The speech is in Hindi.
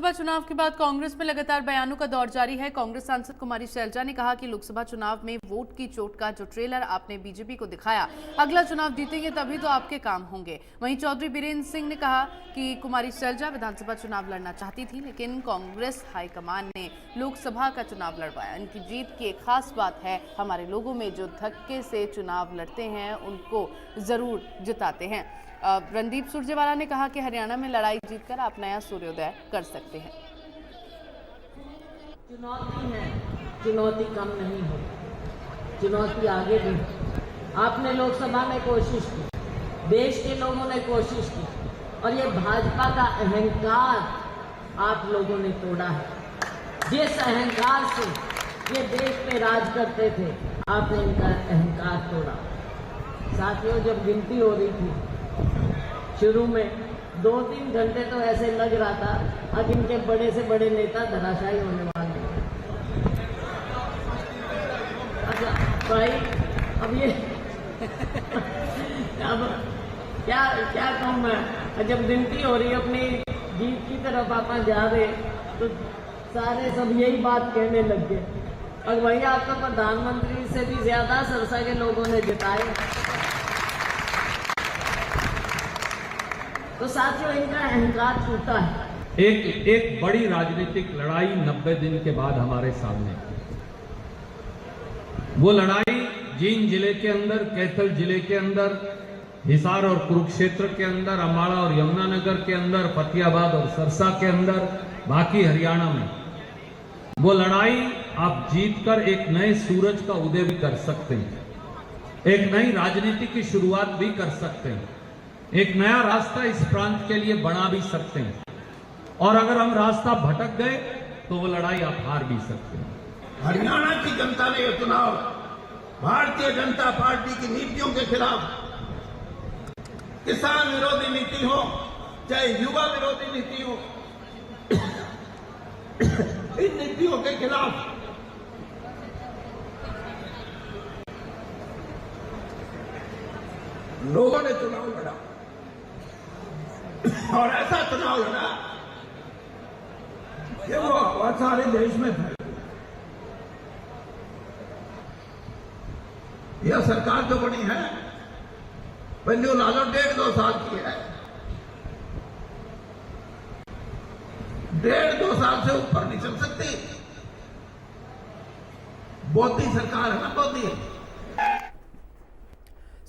लोकसभा चुनाव के बाद कांग्रेस में लगातार बयानों का दौर जारी है। कांग्रेस सांसद कुमारी शैलजा ने कहा कि लोकसभा चुनाव में वोट की चोट का जो ट्रेलर आपने बीजेपी को दिखाया, अगला चुनाव जीतेंगे तभी तो आपके काम होंगे। वहीं चौधरी बीरेन्द्र सिंह ने कहा कि कुमारी शैलजा विधानसभा चुनाव लड़ना चाहती थी, लेकिन कांग्रेस हाईकमान ने लोकसभा का चुनाव लड़वाया। इनकी जीत की एक खास बात है, हमारे लोगों में जो धक्के से चुनाव लड़ते हैं उनको जरूर जिताते हैं। रणदीप सुरजेवाला ने कहा कि हरियाणा में लड़ाई जीतकर आप नया सूर्योदय कर सकते हैं। चुनौती है, चुनौती कम नहीं हो, चुनौती आगे भी। आपने लोकसभा में कोशिश की, देश के लोगों ने कोशिश की, और ये भाजपा का अहंकार आप लोगों ने तोड़ा है। जिस अहंकार से ये देश पे राज करते थे, आपने इनका अहंकार तोड़ा। साथियों, जब गिनती हो रही थी शुरू में 2-3 घंटे तो ऐसे लग रहा था अब इनके बड़े से बड़े नेता धराशायी होने वाले हैं। अच्छा भाई, अब ये अब क्या कहूँ मैं, जब गिनती हो रही अपनी जीत की तरफ आप जा रहे तो सारे सब यही बात कहने लग गए, और वही आपका प्रधानमंत्री से भी ज्यादा सरसा के लोगों ने जिताए। तो साथियों, इनका अहंकार टूटा है। एक बड़ी राजनीतिक लड़ाई 90 दिन के बाद हमारे सामने। वो लड़ाई जींद जिले के अंदर, कैथल जिले के अंदर, हिसार और कुरुक्षेत्र के अंदर, अम्बाड़ा और यमुनानगर के अंदर, फतेहाबाद और सरसा के अंदर, बाकी हरियाणा में। वो लड़ाई आप जीतकर एक नए सूरज का उदय भी कर सकते हैं, एक नई राजनीति की शुरुआत भी कर सकते हैं, एक नया रास्ता इस प्रांत के लिए बना भी सकते हैं। और अगर हम रास्ता भटक गए तो वो लड़ाई आप हार भी सकते हैं। हरियाणा की जनता ने यह चुनाव भारतीय जनता पार्टी की नीतियों के खिलाफ, किसान विरोधी नीति हो चाहे युवा विरोधी नीति हो, इन नीतियों के खिलाफ लोगों ने चुनाव लड़ा, और ऐसा चुनाव लड़ा कि वो बहुत सारे देश में फैल गया। यह सरकार जो बनी है, बंजू लालो 1.5-2 साल की है, 1.5-2 साल से ऊपर नहीं चल सकती। मोदी सरकार है ना, मोदी